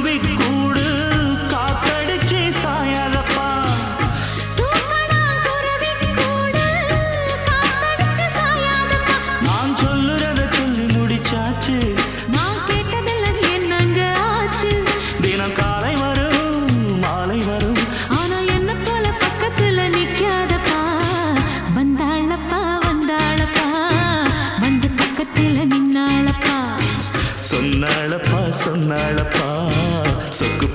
குருவி கூடு காத்தடிச்சு சாயாதப்பா. நான் சொல்லுறத சொல்லி முடிச்சாச்சு. நான் கேட்டதெல்லாம் என்னங்க ஆச்சு? தினம் காலை வரும் மாலை வரும், ஆனா என்ன போல பக்கத்துல நிக்காதப்பா. வந்தாளப்பா வந்தாளப்பா, வந்து பக்கத்துல நின்னாளப்பா. சொன்னாளப்பா சொன்னாளப்பா, சொக்கு